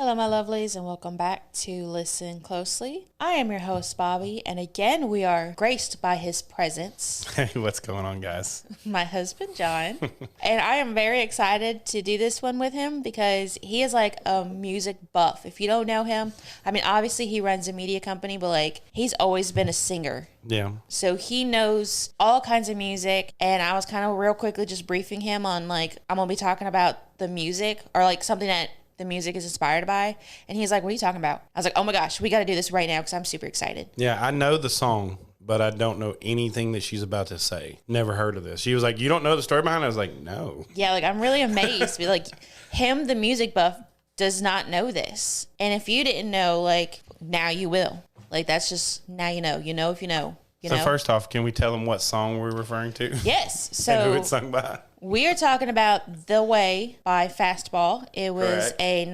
Hello, my lovelies, and welcome back to Listen Closely. I am your host, Bobby, and again, we are graced by his presence. Hey, what's going on, guys? My husband, John. And I am very excited to do this one with him because he is like a music buff. If you don't know him, I mean, obviously he runs a media company, but like he's always been a singer. Yeah. So he knows all kinds of music, and I was kind of real quickly just briefing him on like, I'm going to be talking about the music or like something that the music is inspired by. And he's like, what are you talking about? I was like, oh my gosh, we got to do this right now because I'm super excited. Yeah, I know the song, but I don't know anything that she's about to say. Never heard of this. She was like, you don't know the story behind it? I was like, no. Yeah, like I'm really amazed. Like him, the music buff, does not know this. And if you didn't know, like now you will. Like that's just, now you know. You know if you know. You know? First off, can we tell them what song we're referring to? Yes. So and who it's sung by? We are talking about The Way by Fastball. It was Correct. a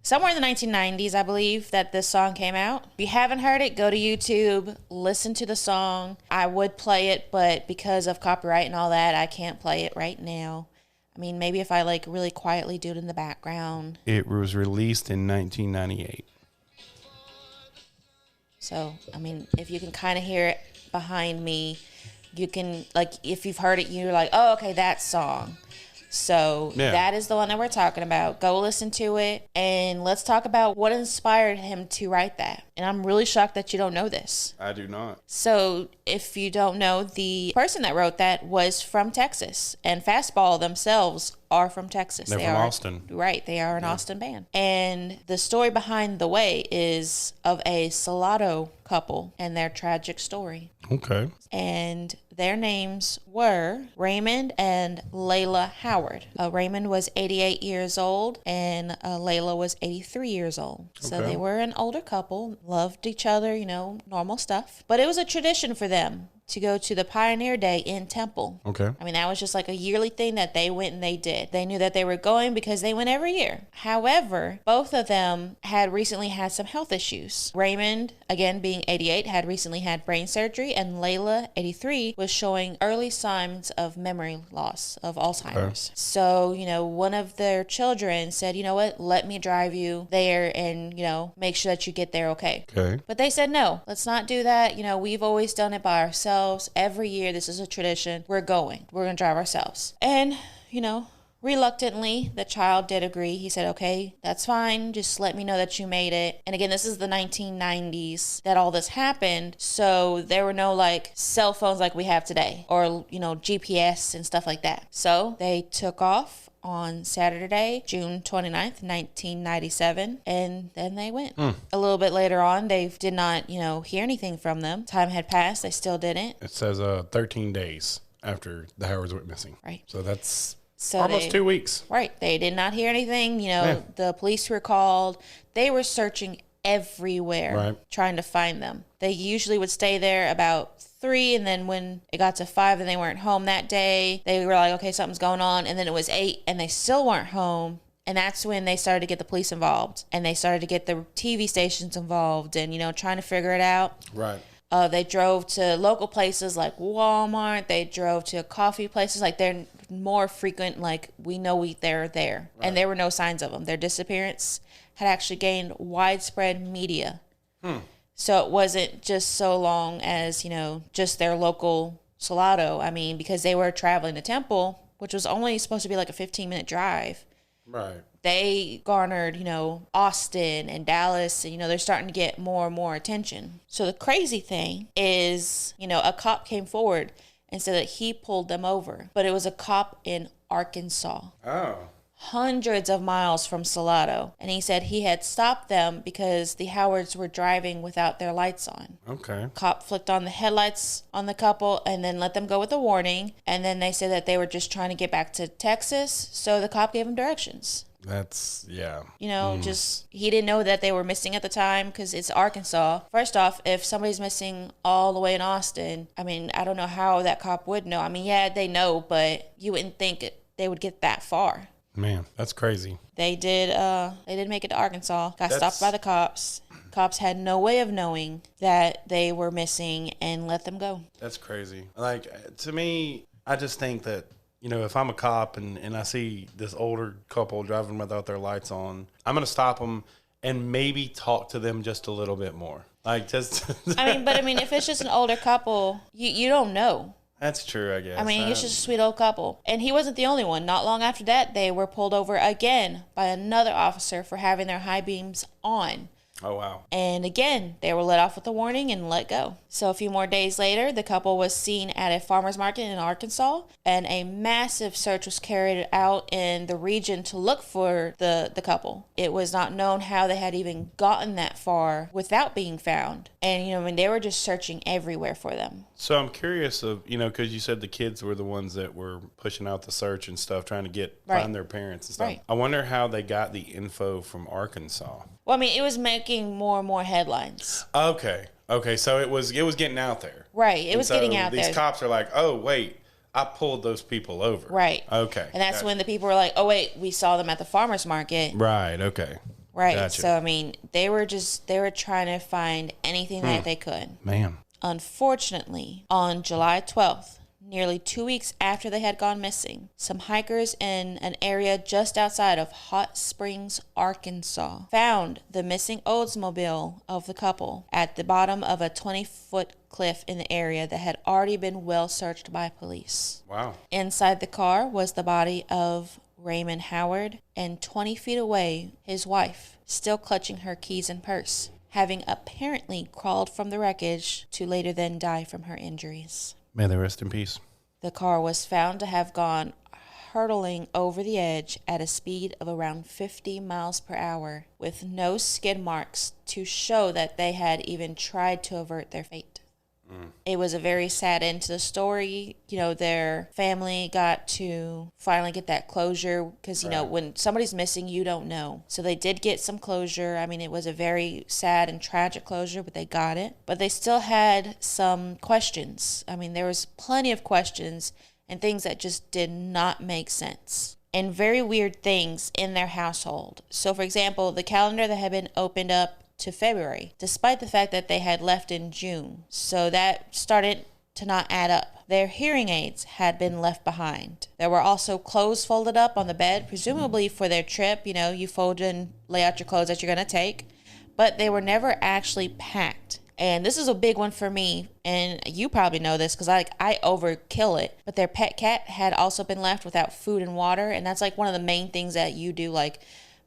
somewhere in the 1990s, I believe, that this song came out. If you haven't heard it, go to YouTube, listen to the song. I would play it, but because of copyright and all that, I can't play it right now. I mean, maybe if I like really quietly do it in the background. It was released in 1998. So, I mean, if you can kind of hear it behind me, you can, like, if you've heard it, you're like, oh, okay, that song. So yeah. That is the one that we're talking about. Go listen to it, and let's talk about what inspired him to write that. And I'm really shocked that you don't know this. I do not. So if you don't know, the person that wrote that was from Texas, and Fastball themselves are from Texas. They're from Austin. Right. They are an Austin band. And the story behind The Way is of a Salado couple and their tragic story. Okay. And their names were Raymond and Lela Howard. Raymond was 88 years old and Lela was 83 years old. So Okay. they were an older couple, loved each other, you know, normal stuff. But it was a tradition for them to go to the Pioneer Day in Temple. Okay. I mean, that was just like a yearly thing that they went and they did. They knew that they were going because they went every year. However, both of them had recently had some health issues. Raymond, again being 88, had recently had brain surgery, and Lela, 83, was showing early signs of memory loss, of Alzheimer's. Okay. So, you know, one of their children said, you know what, let me drive you there and, you know, make sure that you get there okay. Okay. But they said, no, let's not do that. You know, we've always done it by ourselves. Every year, this is a tradition. We're going to drive ourselves. And, you know, reluctantly, the child did agree. He said, okay, that's fine. Just let me know that you made it. And again, this is the 1990s that all this happened. So there were no like cell phones like we have today or, you know, GPS and stuff like that. So they took off on Saturday, June 29th, 1997, and then they went. A little bit later on, they did not, you know, hear anything from them. Time had passed. They still didn't. It says 13 days after the Howards went missing. Right. So that's almost 2 weeks. Right. They did not hear anything. You know, The police were called. They were searching everywhere trying to find them. They usually would stay there about 3, and then when it got to 5 and they weren't home that day, they were like, okay, something's going on. And then it was 8 and they still weren't home. And that's when they started to get the police involved, and they started to get the TV stations involved and, you know, trying to figure it out. Right. They drove to local places like Walmart. They drove to coffee places. Like they're more frequent, like they're there. Right. And there were no signs of them. Their disappearance had actually gained widespread media. So it wasn't just so long as, you know, just their local Salado. I mean, because they were traveling to Temple, which was only supposed to be like a 15-minute drive. Right. They garnered, you know, Austin and Dallas, and, you know, they're starting to get more and more attention. So the crazy thing is, you know, a cop came forward and said that he pulled them over, but it was a cop in Arkansas. Oh. Hundreds of miles from Salado. And he said he had stopped them because the Howards were driving without their lights on. Okay. Cop flicked on the headlights on the couple and then let them go with a warning. And then they said that they were just trying to get back to Texas. So the cop gave them directions. That's, yeah. You know, just, he didn't know that they were missing at the time because it's Arkansas. First off, if somebody's missing all the way in Austin, I mean, I don't know how that cop would know. I mean, yeah, they know, but you wouldn't think they would get that far. Man, that's crazy. They did make it to Arkansas, got stopped by the cops. Cops had no way of knowing that they were missing and let them go. That's crazy. Like, to me, I just think that, if I'm a cop and I see this older couple driving without their lights on, I'm going to stop them and maybe talk to them just a little bit more. Like, just. I mean, if it's just an older couple, you don't know. That's true, I guess. I mean, it's just a sweet old couple. And he wasn't the only one. Not long after that, they were pulled over again by another officer for having their high beams on. Oh, wow. And again, they were let off with a warning and let go. So a few more days later, the couple was seen at a farmer's market in Arkansas, and a massive search was carried out in the region to look for the couple. It was not known how they had even gotten that far without being found. And, they were just searching everywhere for them. So I'm curious because you said the kids were the ones that were pushing out the search and stuff, trying to find their parents and stuff. Right. I wonder how they got the info from Arkansas. Well, it was making more and more headlines. Okay, so it was getting out there. Right, it was getting out there. These cops are like, oh, wait, I pulled those people over. Right. Okay. And that's when the people were like, oh, wait, we saw them at the farmer's market. Right, okay. Right. Gotcha. So, they were trying to find anything that they could. Man. Unfortunately, on July 12th, nearly 2 weeks after they had gone missing, some hikers in an area just outside of Hot Springs, Arkansas, found the missing Oldsmobile of the couple at the bottom of a 20-foot cliff in the area that had already been well searched by police. Wow. Inside the car was the body of Raymond Howard, and 20 feet away, his wife, still clutching her keys and purse, having apparently crawled from the wreckage to later then die from her injuries. May they rest in peace. The car was found to have gone hurtling over the edge at a speed of around 50 miles per hour, with no skid marks to show that they had even tried to avert their fate. It was a very sad end to the story. Their family got to finally get that closure because, when somebody's missing, you don't know. So they did get some closure. It was a very sad and tragic closure, but they got it. But they still had some questions. There was plenty of questions and things that just did not make sense. And very weird things in their household. So, for example, the calendar that had been opened up to February, despite the fact that they had left in June. So that started to not add up. Their hearing aids had been left behind. There were also clothes folded up on the bed, presumably for their trip. You fold and lay out your clothes that you're going to take. But they were never actually packed. And this is a big one for me, and you probably know this because I overkill it. But their pet cat had also been left without food and water, and that's one of the main things that you do.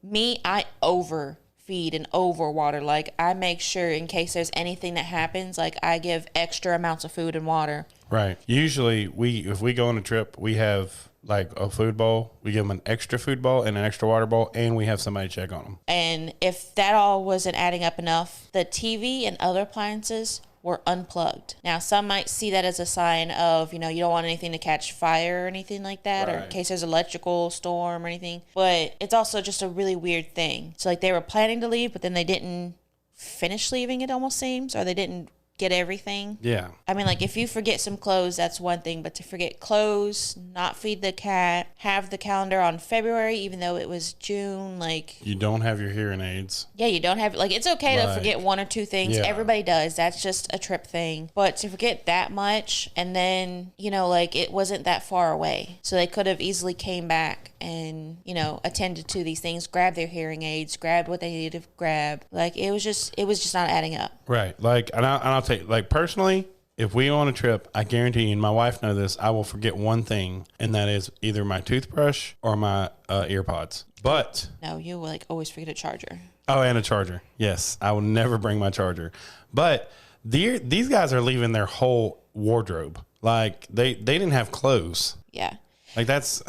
Me, I overfeed and overwater. I make sure in case there's anything that happens, I give extra amounts of food and water. Right. Usually, if we go on a trip, we have a food bowl. We give them an extra food bowl and an extra water bowl, and we have somebody check on them. And if that all wasn't adding up enough, the TV and other appliances were unplugged. Now, some might see that as a sign of, you don't want anything to catch fire or anything like that, or in case there's electrical storm or anything. But it's also just a really weird thing. So, they were planning to leave, but then they didn't finish leaving, it almost seems, or they didn't get everything. Yeah. If you forget some clothes, that's one thing, but to forget clothes, not feed the cat, have the calendar on February, even though it was June, you don't have your hearing aids. Yeah, you don't have, it's okay to forget one or two things. Yeah. Everybody does. That's just a trip thing. But to forget that much, and then, it wasn't that far away. So they could have easily came back and, attended to these things, grabbed their hearing aids, grabbed what they needed to grab. It was just not adding up. Right. And I'll tell you, personally, if we go on a trip, I guarantee you, and my wife knows this, I will forget one thing, and that is either my toothbrush or my earpods. But no, you will always forget a charger. Oh, and a charger. Yes, I will never bring my charger. But these guys are leaving their whole wardrobe. They didn't have clothes. Yeah. That's.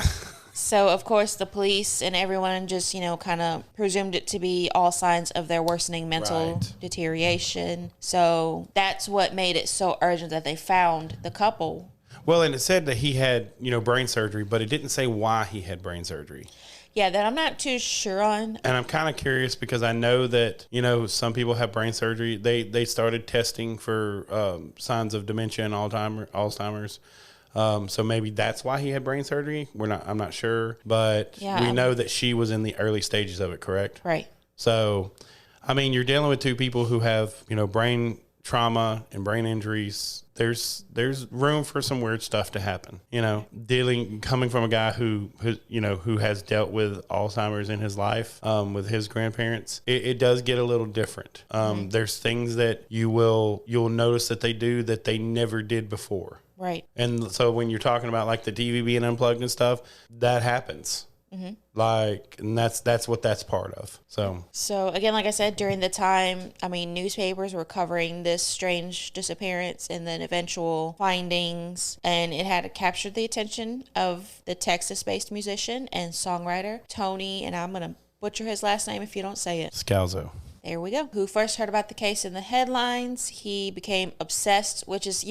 So, of course, the police and everyone just, kind of presumed it to be all signs of their worsening mental deterioration. So that's what made it so urgent that they found the couple. Well, and it said that he had, brain surgery, but it didn't say why he had brain surgery. Yeah, that I'm not too sure on. And I'm kind of curious because I know that, some people have brain surgery. They started testing for signs of dementia and Alzheimer's. So maybe that's why he had brain surgery. I'm not sure, but we know that she was in the early stages of it, correct? Right. So, you're dealing with two people who have, brain trauma and brain injuries, there's room for some weird stuff to happen. You know, coming from a guy who has dealt with Alzheimer's in his life, with his grandparents, it does get a little different. There's things that you'll notice that they do that they never did before. Right. And so when you're talking about like the TV being unplugged and stuff, that happens. Like, and that's what that's part of. So again, like I said, during the time, I mean, newspapers were covering this strange disappearance and then eventual findings, and it had captured the attention of the Texas-based musician and songwriter Tony, and I'm gonna butcher his last name if you don't say it. Scalzo. There we go. Who first heard about the case in the headlines. He became obsessed, which is,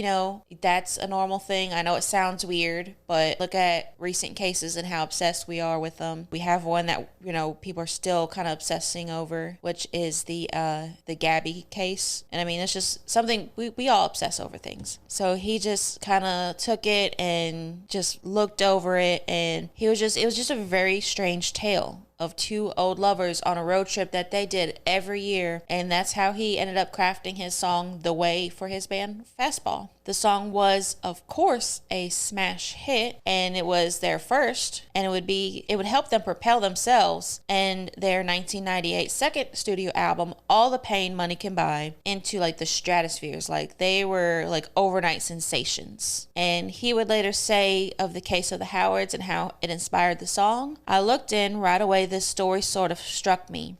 that's a normal thing. I know it sounds weird, but look at recent cases and how obsessed we are with them. We have one that, people are still kind of obsessing over, which is the Gabby case. And I mean, it's just something we all obsess over things. So he just kind of took it and just looked over it, and it was just a very strange tale of two old lovers on a road trip that they did every year. And that's how he ended up crafting his song The Way for his band Fastball. The song was, of course, a smash hit, and it was their first, and it would help them propel themselves and their 1998 second studio album, All the Pain Money Can Buy, into like the stratospheres. Like they were like overnight sensations. And he would later say of the case of the Howards and how it inspired the song, I looked in right away, this story sort of struck me.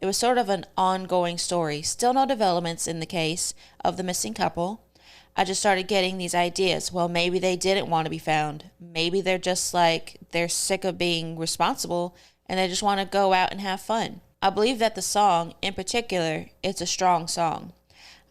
It was sort of an ongoing story. Still no developments in the case of the missing couple. I just started getting these ideas. Well, maybe they didn't want to be found. Maybe they're just they're sick of being responsible and they just want to go out and have fun. I believe that the song, in particular, it's a strong song.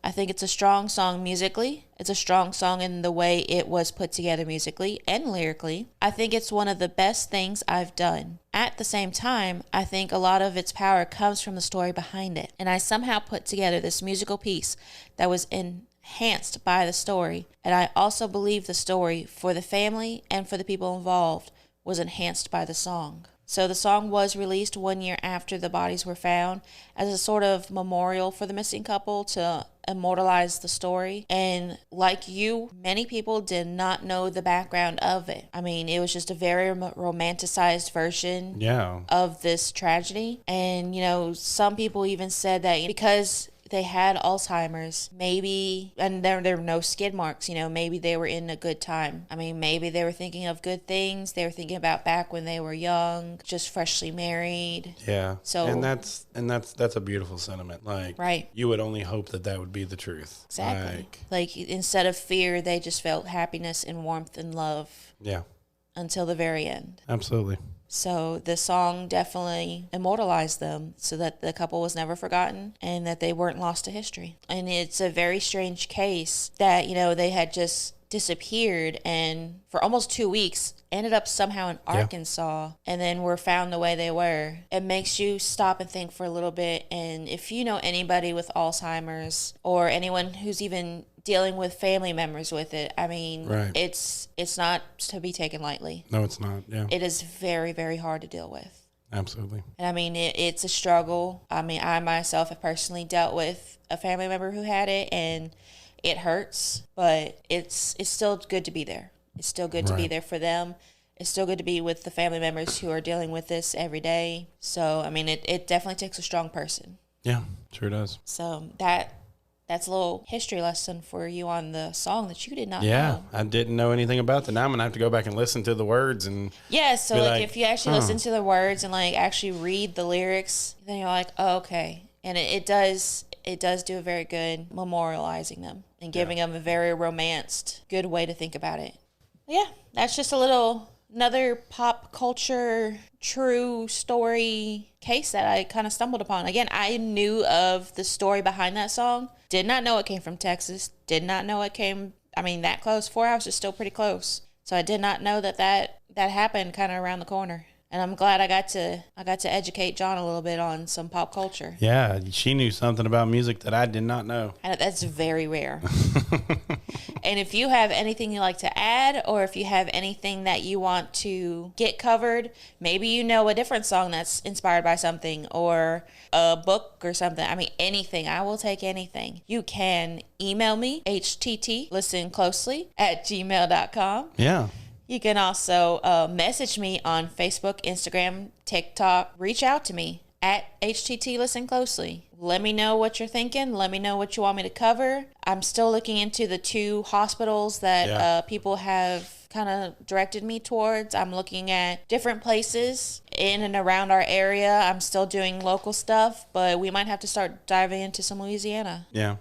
I think it's a strong song musically. It's a strong song in the way it was put together musically and lyrically. I think it's one of the best things I've done. At the same time, I think a lot of its power comes from the story behind it. And I somehow put together this musical piece that was enhanced by the story. And I also believe the story, for the family and for the people involved, was enhanced by the song. So the song was released 1 year after the bodies were found as a sort of memorial for the missing couple to immortalize the story. And like you, many people did not know the background of it. I mean, it was just a very romanticized version of this tragedy. And, some people even said that because they had Alzheimer's, maybe, and there were no skid marks, maybe they were in a good time. I mean, maybe they were thinking of good things. They were thinking about back when they were young, just freshly married. Yeah. So, and that's a beautiful sentiment. Like, right. You would only hope that would be the truth. Exactly. Like instead of fear, they just felt happiness and warmth and love. Yeah. Until the very end. Absolutely. So the song definitely immortalized them so that the couple was never forgotten and that they weren't lost to history. And it's a very strange case that, they had just disappeared and for almost 2 weeks ended up somehow in Arkansas and then were found the way they were. It makes you stop and think for a little bit. And if you know anybody with Alzheimer's or anyone who's even dealing with family members with it, I mean, right. It's not to be taken lightly. No, it's not. Yeah. It is very, very hard to deal with. Absolutely. And I mean, it's a struggle. I mean, I myself have personally dealt with a family member who had it, and it hurts, but it's still good to be there. It's still good to be there for them. It's still good to be with the family members who are dealing with this every day. So, I mean, it definitely takes a strong person. Yeah, sure does. So that's a little history lesson for you on the song that you did not know. Yeah, I didn't know anything about that. Now I'm going to have to go back and listen to the words. And yeah, so if you actually listen to the words and actually read the lyrics, then you're like, oh, okay. And it does do a very good memorializing them and giving them a very romanced, good way to think about it. Yeah, that's just another pop culture true story case that I kind of stumbled upon. Again, I knew of the story behind that song. Did not know it came from Texas. Did not know it came, that close. 4 hours is still pretty close. So I did not know that happened kind of around the corner. And I'm glad I got to educate John a little bit on some pop culture. Yeah, she knew something about music that I did not know. And that's very rare. And if you have anything you'd like to add, or if you have anything that you want to get covered, maybe you know a different song that's inspired by something, or a book or something. I mean, anything. I will take anything. You can email me, httlistenclosely@gmail.com. Yeah. You can also message me on Facebook, Instagram, TikTok. Reach out to me at httlistenclosely. Let me know what you're thinking. Let me know what you want me to cover. I'm still looking into the 2 hospitals that people have kind of directed me towards. I'm looking at different places in and around our area. I'm still doing local stuff, but we might have to start diving into some Louisiana. Yeah.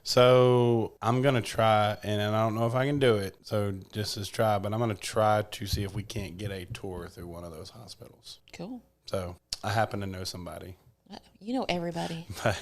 So I'm going to try, and I don't know if I can do it, so just as try, but I'm going to try to see if we can't get a tour through one of those hospitals. Cool. So I happen to know somebody. You know everybody. But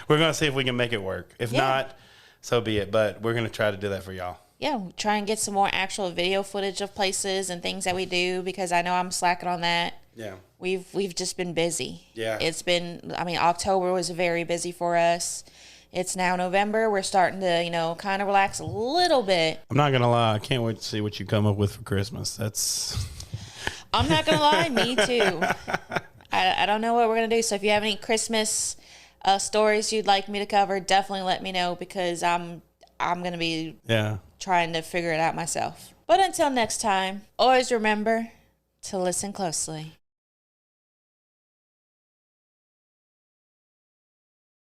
we're going to see if we can make it work. If not, so be it. But we're going to try to do that for y'all. Yeah, try and get some more actual video footage of places and things that we do, because I know I'm slacking on that. Yeah. We've just been busy. Yeah. It's been, October was very busy for us. It's now November. We're starting to, kind of relax a little bit. I'm not going to lie. I can't wait to see what you come up with for Christmas. I'm not going to lie. Me too. I don't know what we're going to do. So if you have any Christmas stories you'd like me to cover, definitely let me know, because I'm going to be trying to figure it out myself. But until next time, always remember to listen closely.